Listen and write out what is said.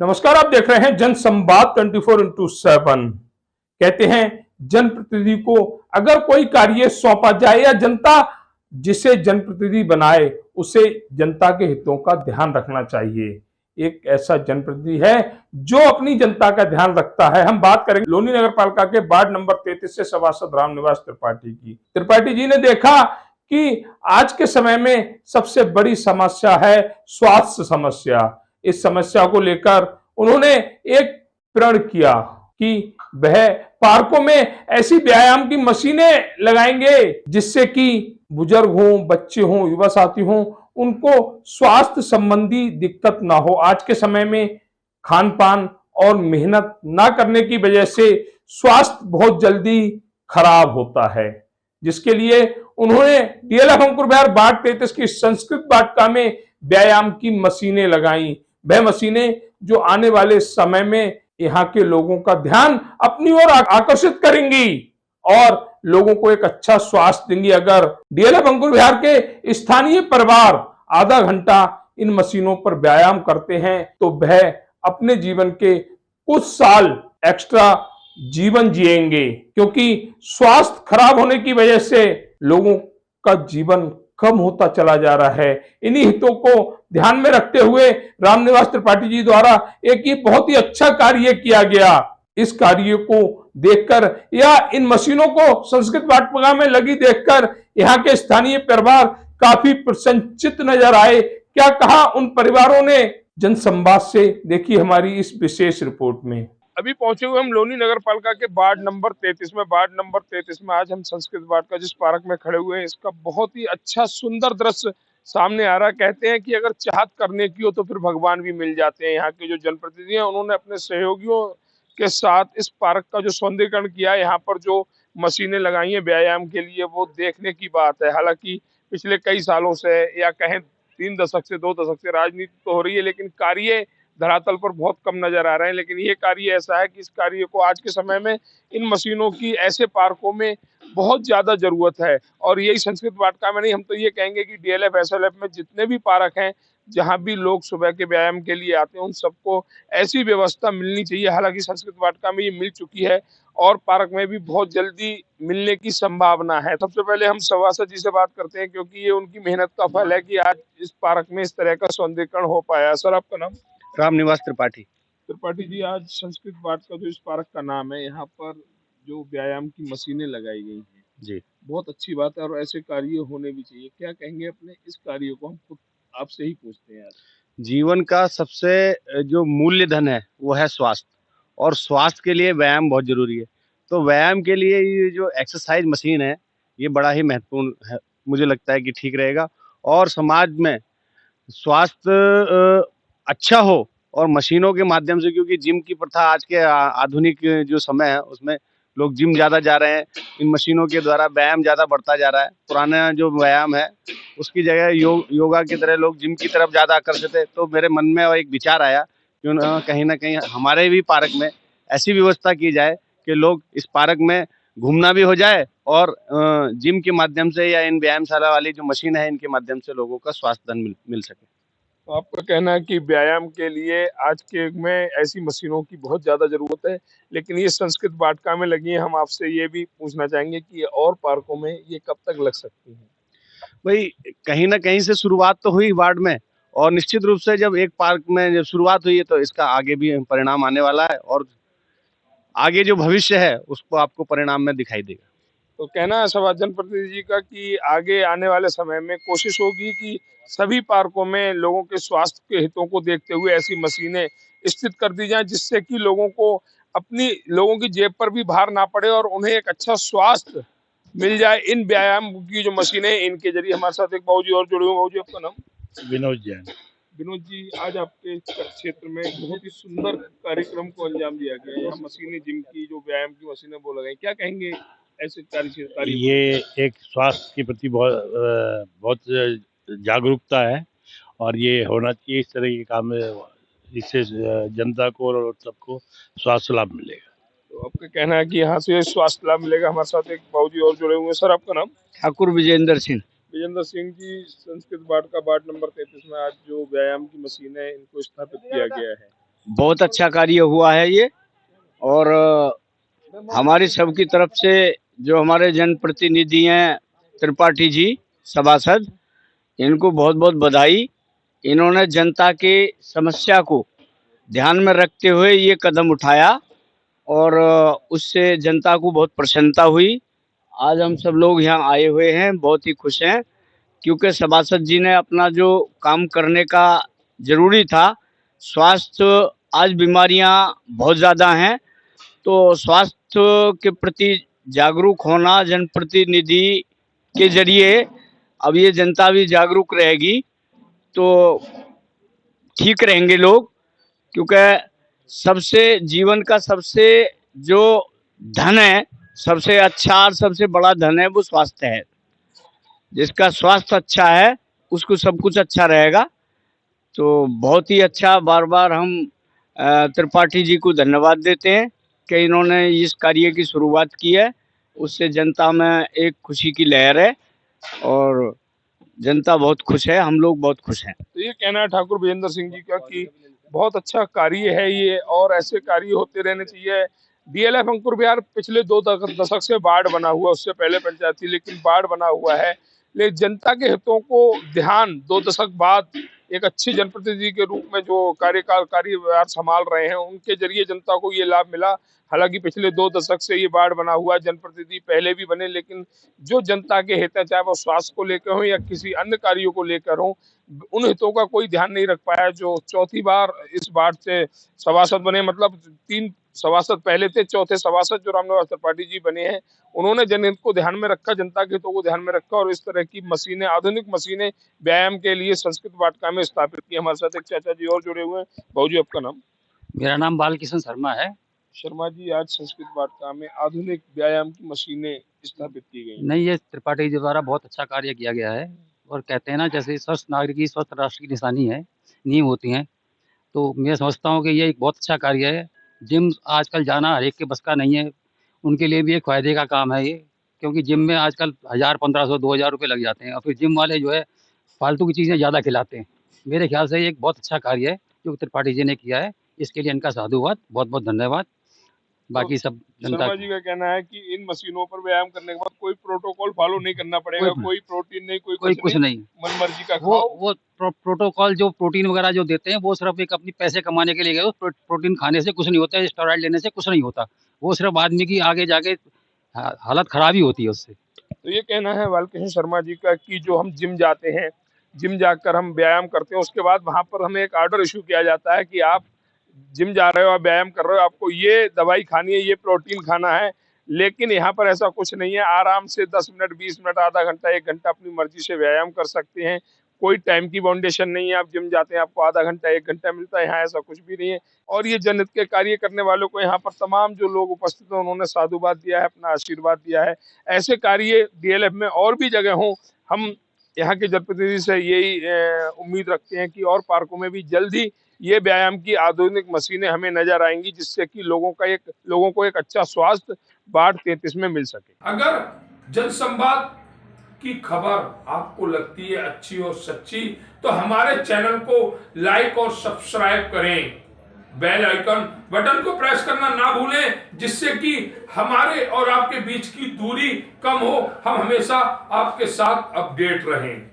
नमस्कार, आप देख रहे हैं जनसंवाद 24x7। कहते हैं जनप्रतिनिधि को अगर कोई कार्य सौंपा जाए या जनता जिसे जनप्रतिनिधि बनाए उसे जनता के हितों का ध्यान रखना चाहिए। एक ऐसा जनप्रतिनिधि है जो अपनी जनता का ध्यान रखता है। हम बात करेंगे लोनी नगर पालिका के वार्ड नंबर 33 से सभासद रामनिवास त्रिपाठी की। त्रिपाठी जी ने देखा कि आज के समय में सबसे बड़ी समस्या है स्वास्थ्य समस्या। इस समस्या को लेकर उन्होंने एक प्रण किया कि वह पार्कों में ऐसी व्यायाम की मशीनें लगाएंगे जिससे कि बुजुर्ग हों, बच्चे हों, युवा साथी हों, उनको स्वास्थ्य संबंधी दिक्कत ना हो। आज के समय में खान पान और मेहनत ना करने की वजह से स्वास्थ्य बहुत जल्दी खराब होता है, जिसके लिए उन्होंने डीएलएफ अंकुर विहार वार्ड 33 की संस्कृत वाटिका में व्यायाम की मशीनें लगाई। वह मशीनें जो आने वाले समय में यहाँ के लोगों का ध्यान अपनी ओर आकर्षित करेंगी और लोगों को एक अच्छा स्वास्थ्य देंगी। अगर डीएलएफ अंकुर विहार के स्थानीय परिवार आधा घंटा इन मशीनों पर व्यायाम करते हैं तो वह अपने जीवन के कुछ साल एक्स्ट्रा जीवन जिएंगे, क्योंकि स्वास्थ्य खराब होने की वजह से लोगों का जीवन कम होता चला जा रहा है। इन्हीं हितों को ध्यान में रखते हुए रामनिवास त्रिपाठी जी द्वारा एक ये बहुत ही अच्छा कार्य किया गया। इस कार्य को देखकर या इन मशीनों को संस्कृत वाटिका में लगी देखकर यहाँ के स्थानीय परिवार काफी प्रसन्नचित्त नजर आए। क्या कहा उन परिवारों ने, जनसंवाद से देखिए हमारी इस विशेष रिपोर्ट में। अभी पहुंचे हुए हम लोनी नगर पालिका के वार्ड नंबर 33 में। वार्ड नंबर 33 में आज हम संस्कृत वाटिका जिस पार्क में खड़े हुए हैं, इसका बहुत ही अच्छा सुंदर दृश्य सामने आ रहा है। कहते हैं कि अगर चाहत करने की हो तो फिर भगवान भी मिल जाते हैं। यहाँ के जो जनप्रतिनिधि हैं उन्होंने अपने सहयोगियों के साथ इस पार्क का जो सौंदर्यीकरण किया है, यहाँ पर जो मशीनें लगाई हैं व्यायाम के लिए, वो देखने की बात है। हालांकि पिछले कई सालों से या कहें 3 दशक से 2 दशक से राजनीति तो हो रही है, लेकिन कार्य धरातल पर बहुत कम नजर आ रहे हैं। लेकिन ये कार्य ऐसा है कि इस कार्य को आज के समय में इन मशीनों की ऐसे पार्कों में बहुत ज्यादा जरूरत है। और यही संस्कृत वाटिका में नहीं, हम तो ये कहेंगे कि डीएलएफ एसएलएफ में जितने भी पार्क हैं जहां भी लोग सुबह के व्यायाम के लिए आते हैं, उन सबको ऐसी व्यवस्था मिलनी चाहिए। हालांकि संस्कृत वाटिका में ये मिल चुकी है और पार्क में भी बहुत जल्दी मिलने की संभावना है। सबसे पहले हम सभासद जी से बात करते हैं, क्योंकि ये उनकी मेहनत का फल है कि आज इस पार्क में इस तरह का सौंदर्यीकरण हो पाया। सर, आपका नाम? रामनिवास त्रिपाठी। त्रिपाठी जी, आज संस्कृत वाटिका जो इस पार्क का नाम है, यहाँ पर जो व्यायाम की मशीनें लगाई गई हैं जी, बहुत अच्छी बात है और ऐसे कार्य होने भी चाहिए। क्या कहेंगे अपने इस कार्य को? हम खुद आपसे ही पूछते हैं आज। जीवन का सबसे जो मूल्य धन है वो है स्वास्थ्य, और स्वास्थ्य के लिए व्यायाम बहुत जरूरी है। तो व्यायाम के लिए ये जो एक्सरसाइज मशीन है ये बड़ा ही महत्वपूर्ण है, मुझे लगता है कि ठीक रहेगा। और समाज में स्वास्थ्य अच्छा हो और मशीनों के माध्यम से, क्योंकि जिम की प्रथा आज के आधुनिक जो समय है उसमें लोग जिम ज़्यादा जा रहे हैं। इन मशीनों के द्वारा व्यायाम ज़्यादा बढ़ता जा रहा है। पुराना जो व्यायाम है उसकी जगह योगा की तरह लोग जिम की तरफ ज़्यादा आकर्षित है। तो मेरे मन में एक विचार आया क्यों ना कहीं हमारे भी पार्क में ऐसी व्यवस्था की जाए कि लोग इस पार्क में घूमना भी हो जाए और जिम के माध्यम से या इन व्यायामशाला वाली जो मशीन है इनके माध्यम से लोगों का स्वास्थ्य धन मिल सके। तो आपका कहना है कि व्यायाम के लिए आज के युग में ऐसी मशीनों की बहुत ज्यादा जरूरत है, लेकिन ये संस्कृत वाटिका में लगी है। हम आपसे ये भी पूछना चाहेंगे कि ये और पार्कों में ये कब तक लग सकती है? भाई, कहीं ना कहीं से शुरुआत तो हुई वार्ड में, और निश्चित रूप से जब एक पार्क में जब शुरुआत हुई है तो इसका आगे भी परिणाम आने वाला है, और आगे जो भविष्य है उसको आपको परिणाम में दिखाई देगा। तो कहना है सभा जनप्रतिनिधि जी का कि आगे आने वाले समय में कोशिश होगी कि सभी पार्कों में लोगों के स्वास्थ्य के हितों को देखते हुए ऐसी मशीनें स्थित कर दी जाएं, जिससे कि लोगों की जेब पर भी भार ना पड़े और उन्हें एक अच्छा स्वास्थ्य मिल जाए। इन व्यायाम की जो मशीनें इनके जरिए। हमारे साथ एक बाबूजी और जुड़े हुए। बाबूजी, आपका नाम? विनोद जैन। विनोद जी, आज आपके क्षेत्र में बहुत ही सुंदर कार्यक्रम को अंजाम दिया गया। यहाँ मशीनें जिम की जो व्यायाम की मशीनें वो लगाई, क्या कहेंगे ऐसे कार्य? ये एक स्वास्थ्य के प्रति बहुत जागरूकता है और ये होना चाहिए। इस तरह के काम इससे जनता को और सबको स्वास्थ्य लाभ मिलेगा। तो आपका कहना है कि यहाँ से स्वास्थ्य लाभ मिलेगा। हमारे साथ एक बाबूजी और जुड़े हुए हैं। सर, आपका नाम? ठाकुर विजेंद्र सिंह। विजेंद्र सिंह जी, संस्कृत वार्ड का वार्ड नंबर 33 में आज जो व्यायाम की मशीन है इनको स्थापित किया गया है। बहुत अच्छा कार्य हुआ है ये। और हमारी सबकी तरफ से जो हमारे जनप्रतिनिधि हैं त्रिपाठी जी सभासद, इनको बहुत बहुत बधाई। इन्होंने जनता की समस्या को ध्यान में रखते हुए ये कदम उठाया और उससे जनता को बहुत प्रसन्नता हुई। आज हम सब लोग यहाँ आए हुए हैं, बहुत ही खुश हैं, क्योंकि सभासद जी ने अपना जो काम करने का जरूरी था, स्वास्थ्य आज बीमारियां बहुत ज़्यादा हैं, तो स्वास्थ्य के प्रति जागरूक होना जनप्रतिनिधि के जरिए, अब ये जनता भी जागरूक रहेगी तो ठीक रहेंगे लोग। क्योंकि सबसे जीवन का सबसे जो धन है, सबसे अच्छा और सबसे बड़ा धन है वो स्वास्थ्य है। जिसका स्वास्थ्य अच्छा है उसको सब कुछ अच्छा रहेगा। तो बहुत ही अच्छा, बार बार हम त्रिपाठी जी को धन्यवाद देते हैं कि इन्होंने इस कार्य की शुरुआत की है। उससे जनता में एक खुशी की लहर है और जनता बहुत खुश है, हम लोग बहुत खुश हैं। तो ये कहना है ठाकुर विजेंद्र सिंह जी का कि बहुत अच्छा कार्य है ये और ऐसे कार्य होते रहने चाहिए। डीएलएफ अंकुर विहार पिछले 2 दशक से वार्ड बना हुआ, उससे पहले पंचायत थी लेकिन वार्ड बना हुआ है। लेकिन जनता के हितों को ध्यान 2 दशक बाद एक अच्छे जनप्रतिनिधि के रूप में जो कार्यभार संभाल रहे हैं उनके जरिए जनता को ये लाभ मिला। हालांकि पिछले 2 दशक से ये वार्ड बना हुआ है, जनप्रतिनिधि पहले भी बने, लेकिन जो जनता के हित है, चाहे वो स्वास्थ्य को लेकर हो या किसी अन्य कार्यों को लेकर हो, उन हितों का कोई ध्यान नहीं रख पाया। जो चौथी बार इस वार्ड से सभासद बने, मतलब 3 सभासद पहले थे, चौथे सभासद जो रामनिवास त्रिपाठी जी बने हैं, उन्होंने जनहित को ध्यान में रखा, जनता के हितों को ध्यान में रखा और इस तरह की मशीनें, आधुनिक मशीनें व्यायाम के लिए संस्कृत वाटिका में स्थापित की। हमारे साथ एक चाचा जी और जुड़े हुए हैं। भाऊ जी, आपका नाम? मेरा नाम बालकिशन शर्मा है। शर्मा जी, आज संस्कृत वाटिका में आधुनिक व्यायाम की मशीनें स्थापित की गई। नहीं, ये त्रिपाठी जी द्वारा बहुत अच्छा कार्य किया गया है और कहते हैं ना, जैसे स्वस्थ नागरिक ही स्वस्थ राष्ट्र की निशानी है, नींव होती हैं। तो मैं समझता हूँ कि ये एक बहुत अच्छा कार्य है। जिम आजकल जाना हर एक के बस का नहीं है, उनके लिए भी एक फ़ायदे का काम है ये, क्योंकि जिम में आजकल 1000, 1500, 2000 रुपये लग जाते हैं और फिर जिम वाले जो है फालतू की चीज़ें ज़्यादा खिलाते हैं। मेरे ख्याल से ये एक बहुत अच्छा कार्य है जो त्रिपाठी जी ने किया है, इसके लिए इनका साधुवाद, बहुत बहुत धन्यवाद। बाकी सब जनता शर्मा जी का कहना है कि इन मशीनों पर व्यायाम करने के बाद कोई प्रोटोकॉल फॉलो नहीं करना पड़ेगा, कोई प्रोटीन नहीं, कोई कुछ नहीं, मन मर्जी का वो खाओ। वो प्रोटोकॉल जो प्रोटीन वगैरह जो देते हैं वो सिर्फ एक अपनी पैसे कमाने के लिए गए। प्रोटीन खाने से कुछ नहीं होता है, स्टेरॉइड लेने से कुछ नहीं होता, वो सिर्फ आदमी की आगे जाके हालत खराब ही होती है उससे। तो ये कहना है बालकृष्ण शर्मा जी का कि जो हम जिम जाते हैं, जिम जाकर हम व्यायाम करते हैं, उसके बाद वहां पर हमें एक ऑर्डर इशू किया जाता है कि आप जिम जा रहे हो, आप व्यायाम कर रहे हो, आपको ये दवाई खानी है, ये प्रोटीन खाना है। लेकिन यहाँ पर ऐसा कुछ नहीं है, आराम से 10 मिनट, 20 मिनट, आधा घंटा, 1 घंटा अपनी मर्जी से व्यायाम कर सकते हैं। कोई टाइम की बाउंडेशन नहीं है। आप जिम जाते हैं, आपको आधा घंटा, 1 घंटा मिलता है, यहाँ ऐसा कुछ भी नहीं है। और ये जनहित के कार्य करने वालों को यहाँ पर तमाम जो लोग उपस्थित हैं उन्होंने साधुवाद दिया है, अपना आशीर्वाद दिया है। ऐसे कार्य डीएलएफ में और भी जगह हों। हम यहाँ के जनप्रतिनिधि से यही उम्मीद रखते हैं कि और पार्कों में भी जल्द ही ये व्यायाम की आधुनिक मशीनें हमें नजर आएंगी, जिससे कि लोगों को एक अच्छा स्वास्थ्य वार्ड 33 में मिल सके। अगर जनसंवाद की खबर आपको लगती है अच्छी और सच्ची, तो हमारे चैनल को लाइक और सब्सक्राइब करें। बेल आइकन बटन को प्रेस करना ना भूलें, जिससे कि हमारे और आपके बीच की दूरी कम हो, हम हमेशा आपके साथ अपडेट रहें।